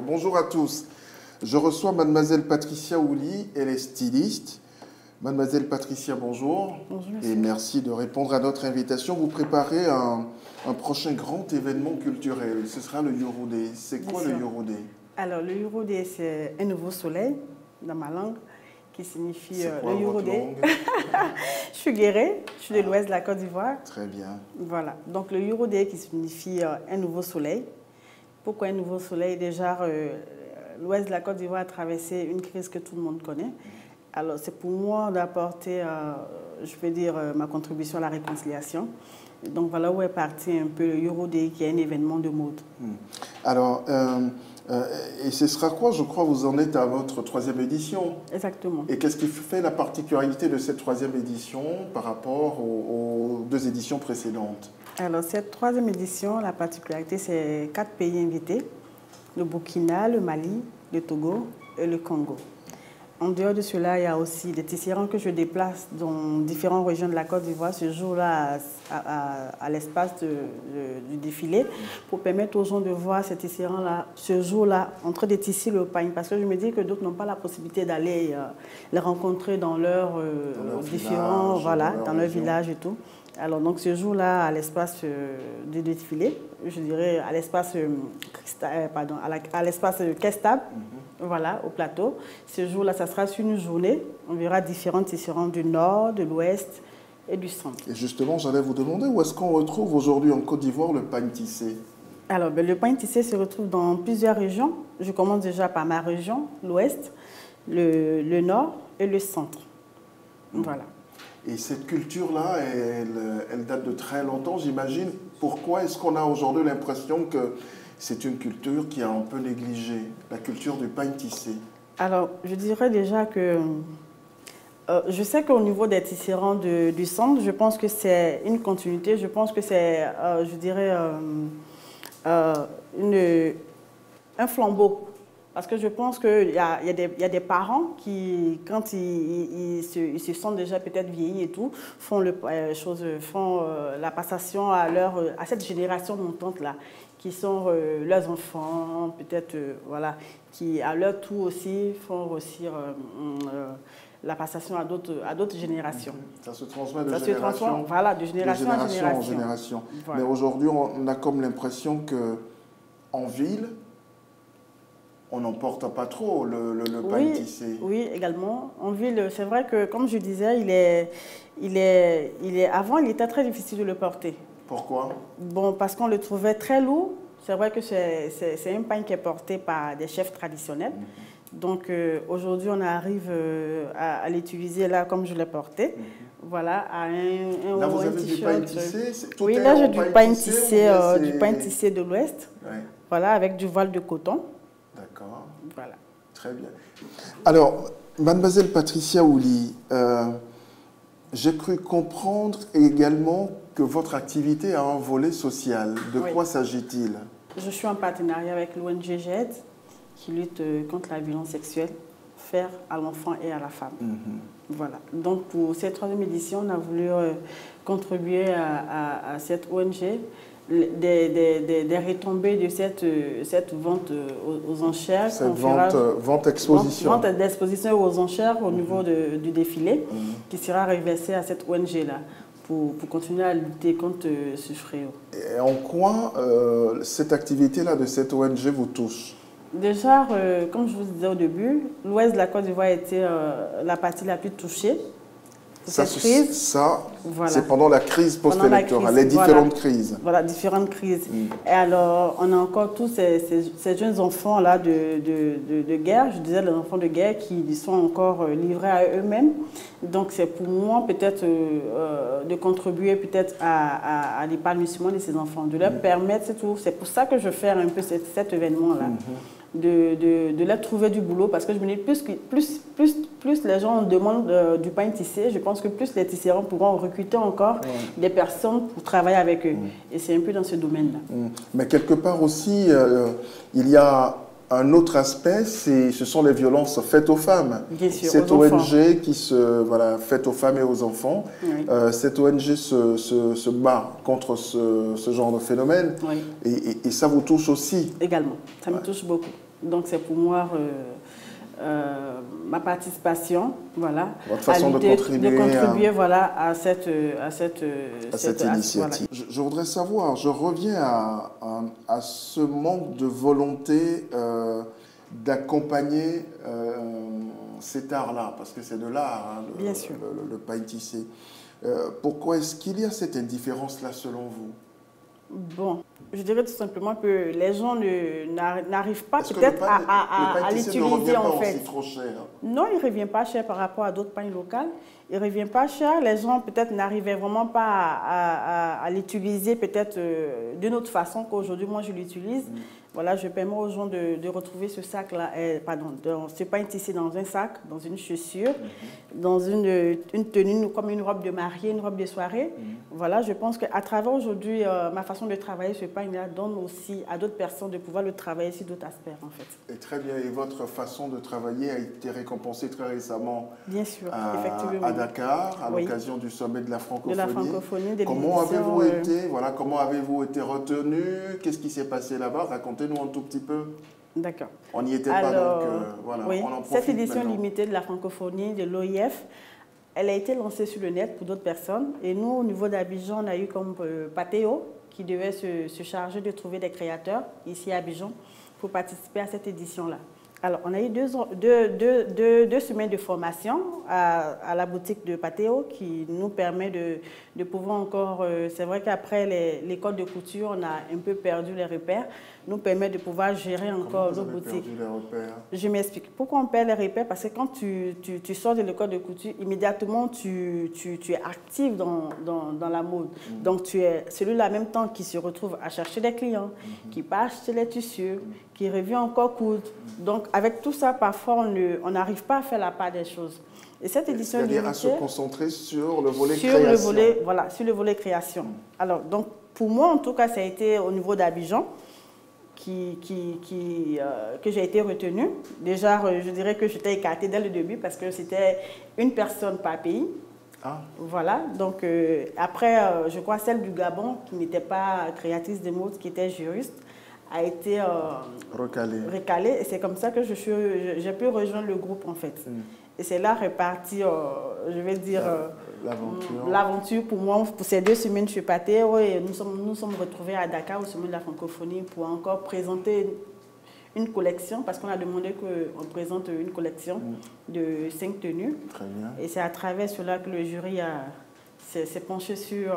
Bonjour à tous. Je reçois Mademoiselle Patricia Ouli, elle est styliste. Mademoiselle Patricia, bonjour. Bonjour, et merci de répondre à notre invitation. Vous préparez un prochain grand événement culturel. Ce sera le Yoro Day. C'est quoi le Yoro Day? Alors, le Yoro Day, c'est un nouveau soleil dans ma langue qui signifie quoi, le Yoro votre Day. langue? Je suis guérée, je suis de l'ouest de la Côte d'Ivoire. Très bien. Voilà. Donc, le Yoro Day qui signifie un nouveau soleil. Pourquoi un nouveau soleil? Déjà, l'ouest de la Côte d'Ivoire a traversé une crise que tout le monde connaît. Alors, c'est pour moi d'apporter, je peux dire, ma contribution à la réconciliation. Donc, voilà où est parti un peu le Yoro Day, qui est un événement de mode. Alors, et ce sera quoi? Je crois vous en êtes à votre 3e édition. Exactement. Et qu'est-ce qui fait la particularité de cette 3e édition par rapport aux 2 éditions précédentes? Alors, cette 3e édition, la particularité, c'est 4 pays invités. Le Burkina, le Mali, le Togo et le Congo. En dehors de cela, il y a aussi des tisserands que je déplace dans différentes régions de la Côte d'Ivoire ce jour-là à l'espace du défilé pour permettre aux gens de voir ces tisserands-là ce jour-là en train de tisser le pagne. Parce que je me dis que d'autres n'ont pas la possibilité d'aller les rencontrer dans leurs différents, dans leur village et tout. Alors, donc, ce jour-là, à l'espace du défilé, je dirais à l'espace Kestab, voilà, au plateau. Ce jour-là, ça sera sur une journée. On verra différents tisserands du nord, de l'ouest et du centre. Et justement, j'allais vous demander où est-ce qu'on retrouve aujourd'hui en Côte d'Ivoire le pagne tissé? Alors, le pagne tissé se retrouve dans plusieurs régions. Je commence déjà par ma région, l'ouest, le nord et le centre. Voilà. Et cette culture-là, elle date de très longtemps, j'imagine. Pourquoi est-ce qu'on a aujourd'hui l'impression que c'est une culture qui est un peu négligée, la culture du pagne tissé? Alors, je dirais déjà que je sais qu'au niveau des tisserands du centre, je pense que c'est une continuité. Je pense que c'est, je dirais, un flambeau. Parce que je pense qu'il y a des parents qui, quand ils se sentent déjà peut-être vieillis et tout, font la passation à cette génération montante-là, qui sont leurs enfants, peut-être, voilà, qui à leur tour aussi font aussi la passation à d'autres générations. Ça se transmet de génération, voilà, de génération en génération. Voilà. Mais aujourd'hui, on a comme l'impression qu'en ville, on n'en porte pas trop le pagne tissé. Oui, également. En ville, c'est vrai que, comme je disais, avant, il était très difficile de le porter. Pourquoi? Bon, parce qu'on le trouvait très lourd. C'est vrai que c'est un pagne qui est porté par des chefs traditionnels. Donc, aujourd'hui, on arrive à l'utiliser là comme je l'ai porté. Voilà, à un là, vous avez du pagne tissé? Oui, là, j'ai du pagne tissé de l'Ouest. Ouais. Voilà, avec du voile de coton. D'accord. Voilà. Très bien. Alors, Mademoiselle Patricia Ouli, j'ai cru comprendre également que votre activité a un volet social. De quoi s'agit-il? Je suis en partenariat avec l'ONG GED qui lutte contre la violence sexuelle faite à l'enfant et à la femme. Voilà. Donc, pour cette 3e édition, on a voulu contribuer à cette ONG. Des retombées de cette vente aux enchères. Cette vente-exposition. Vente d'exposition aux enchères au niveau du défilé qui sera reversée à cette ONG-là pour continuer à lutter contre ce fléau. Et en quoi cette activité-là de cette ONG vous touche? Déjà, comme je vous disais au début, l'ouest de la Côte d'Ivoire était la partie la plus touchée. Ça, voilà. C'est pendant la crise post-électorale, les différentes crises. Voilà, différentes crises. Et alors, on a encore tous ces jeunes enfants-là de guerre, je disais les enfants de guerre qui sont encore livrés à eux-mêmes. Donc, c'est pour moi peut-être de contribuer peut-être à l'épanouissement de ces enfants, de leur permettre, c'est tout. C'est pour ça que je fais un peu cet événement-là. De leur trouver du boulot, parce que je me dis plus les gens demandent du pagne tissé, je pense que plus les tisserands pourront recruter encore des personnes pour travailler avec eux. Et c'est un peu dans ce domaine-là. Mais quelque part aussi, il y a un autre aspect, ce sont les violences faites aux femmes. Bien sûr, cette ONG qui faite aux femmes et aux enfants, cette ONG se bat contre ce genre de phénomène. Et ça vous touche aussi? Également, ça me touche beaucoup. Donc c'est pour moi ma participation, voilà, votre façon de contribuer voilà, à cette initiative. Voilà. Je voudrais savoir, je reviens à ce manque de volonté d'accompagner cet art-là, parce que c'est de l'art, hein, bien sûr, le pain tissé. Pourquoi est-ce qu'il y a cette indifférence-là selon vous? Bon, je dirais tout simplement que les gens n'arrivent pas peut-être à l'utiliser en fait. Trop cher. Non, il ne revient pas cher par rapport à d'autres pains locaux. Il ne revient pas cher. Les gens peut-être n'arrivaient vraiment pas à l'utiliser peut-être d'une autre façon qu'aujourd'hui moi je l'utilise. Voilà, je permets aux gens de retrouver ce sac-là, ce pain tissé dans un sac, dans une chaussure, dans une tenue comme une robe de mariée, une robe de soirée. Voilà, je pense qu'à travers aujourd'hui, ma façon de travailler ce pain-là donne aussi à d'autres personnes de pouvoir le travailler sur d'autres aspects en fait. Et très bien, et votre façon de travailler a été récompensée très récemment. Bien sûr, effectivement. À Dakar, à l'occasion du sommet de la francophonie. De la francophonie, de comment avez-vous été, voilà, comment avez-vous été retenu? Qu'est-ce qui s'est passé là-bas? Racontez-nous un tout petit peu. D'accord. On n'y était pas, donc voilà, oui, on en profite. Cette édition maintenant. limitée de la francophonie de l'OIF, elle a été lancée sur le net pour d'autres personnes. Et nous, au niveau d'Abidjan, on a eu comme Patéo, qui devait se charger de trouver des créateurs ici à Abidjan pour participer à cette édition-là. Alors, on a eu deux semaines de formation à la boutique de Patéo qui nous permet de pouvoir encore... c'est vrai qu'après l'école de couture, on a un peu perdu les repères. Nous permet de pouvoir gérer encore nos boutiques. Perdu les repères? Je m'explique. Pourquoi on perd les repères? Parce que quand tu sors de l'école de couture, immédiatement, tu es actif dans la mode. Donc, tu es celui-là en même temps qui se retrouve à chercher des clients, qui part acheter les tissus, qui revient encore coudre. Donc, avec tout ça, parfois, on n'arrive pas à faire la part des choses. Et cette édition limitée... C'est-à-dire à se concentrer sur le volet création. Sur le volet création. Alors, donc, pour moi, en tout cas, ça a été au niveau d'Abidjan que j'ai été retenue. Déjà, je dirais que j'étais écartée dès le début parce que c'était une personne par pays. Voilà, donc après, je crois celle du Gabon, qui n'était pas créatrice de mode, qui était juriste, a été recalée. Et c'est comme ça que j'ai pu rejoindre le groupe, en fait. Et c'est là reparti, je vais dire, l'aventure pour moi. Pour ces 2 semaines, je suis partie et nous sommes retrouvés à Dakar au sommet de la francophonie pour encore présenter une collection, parce qu'on a demandé qu'on présente une collection de 5 tenues. Très bien. Et c'est à travers cela que le jury s'est penché sur...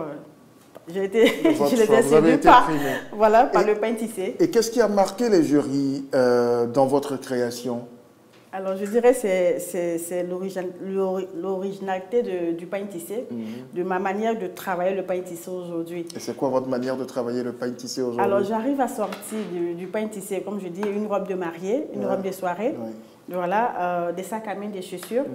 Je les ai séduits par le pain tissé. Et qu'est-ce qui a marqué les jurys dans votre création? Alors, je dirais que c'est l'originalité du pain tissé, de ma manière de travailler le pain tissé aujourd'hui. Et c'est quoi votre manière de travailler le pain tissé aujourd'hui? Alors, j'arrive à sortir du pain tissé, comme je dis, une robe de mariée, une robe de soirée. Voilà, des sacs à main, des chaussures.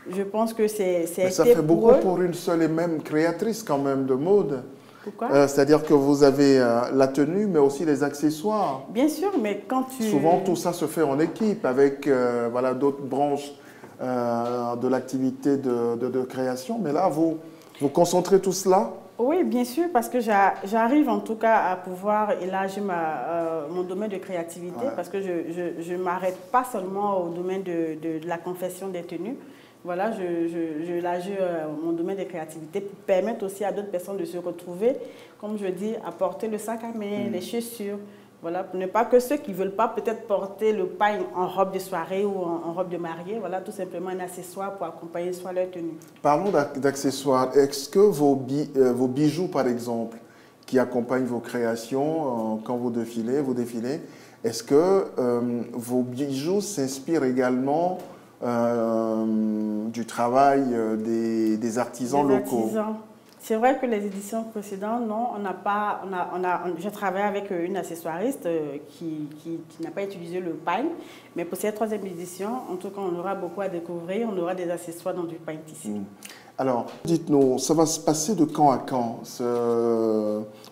Je pense que c'est... Ça fait beaucoup pour une seule et même créatrice quand même de mode. Pourquoi? C'est-à-dire que vous avez la tenue, mais aussi les accessoires. Bien sûr, mais quand tu... Souvent, tout ça se fait en équipe avec voilà, d'autres branches de l'activité de création. Mais là, vous concentrez tout cela? Oui, bien sûr, parce que j'arrive en tout cas à pouvoir élargir mon domaine de créativité, parce que je ne m'arrête pas seulement au domaine de la confection des tenues. Voilà, je élargis mon domaine de créativité pour permettre aussi à d'autres personnes de se retrouver, comme je dis, à porter le sac à main, les chaussures. Voilà, pour ne pas que ceux qui ne veulent pas peut-être porter le pain en robe de soirée ou en robe de mariée, voilà, tout simplement un accessoire pour accompagner soit leur tenue. Parlons d'accessoires. Est-ce que vos bijoux, par exemple, qui accompagnent vos créations quand vous défilez, est-ce que vos bijoux s'inspirent également du travail des artisans locaux? C'est vrai que les éditions précédentes, non, je travaille avec une accessoiriste qui n'a pas utilisé le pain, mais pour cette 3e édition, en tout cas, on aura beaucoup à découvrir, on aura des accessoires dans du pain tissé. Alors, dites-nous, ça va se passer de quand à quand?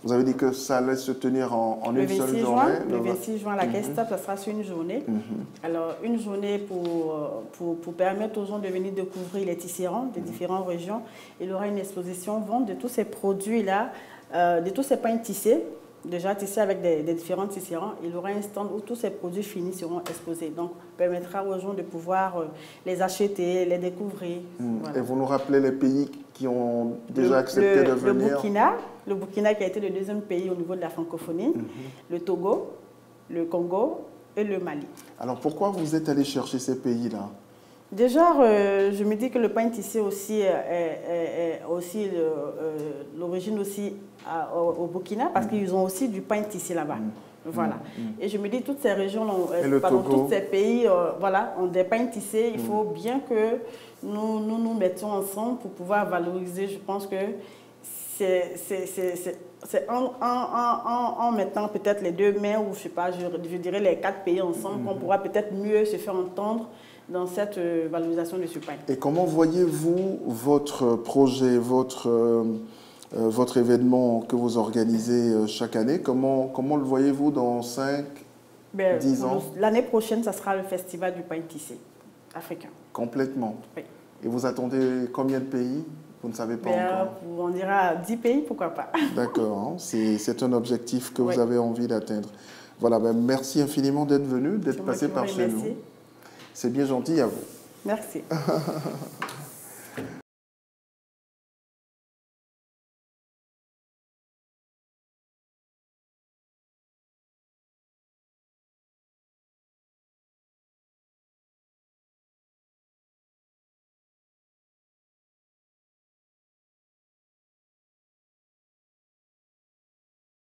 Vous avez dit que ça allait se tenir en une seule journée. Le 26 juin, la Caisse Stop, ça sera sur une journée. Alors, une journée pour permettre aux gens de venir découvrir les tisserands des différentes régions. Il y aura une exposition vente de tous ces produits-là, de tous ces pains tissés déjà tissé avec des différents tisserands. Il y aura un stand où tous ces produits finis seront exposés. Donc, permettra aux gens de pouvoir les acheter, les découvrir. Voilà. Et vous nous rappelez les pays qui ont déjà accepté de venir? Le Burkina qui a été le deuxième pays au niveau de la francophonie, le Togo, le Congo et le Mali. Alors, pourquoi vous êtes allé chercher ces pays-là? Déjà, je me dis que le pain tissé aussi est aussi l'origine aussi au Burkina parce qu'ils ont aussi du pain tissé là-bas. Voilà. Et je me dis toutes ces régions, tous ces pays, voilà, ont des pains tissés. Il faut bien que nous mettions ensemble pour pouvoir valoriser. Je pense que c'est en mettant peut-être les deux mains ou je sais pas, je dirais les 4 pays ensemble qu'on pourra peut-être mieux se faire entendre dans cette valorisation de ce pain. Et comment voyez-vous votre projet, votre événement que vous organisez chaque année? Comment le voyez-vous dans 5, 10 ans? L'année prochaine, ça sera le festival du pain tissé africain. Complètement. Oui. Et vous attendez combien de pays? Vous ne savez pas encore? On dira 10 pays, pourquoi pas. D'accord, hein, c'est un objectif que vous avez envie d'atteindre. Voilà, merci infiniment d'être venu, d'être passé par chez nous. C'est bien gentil à vous. Merci.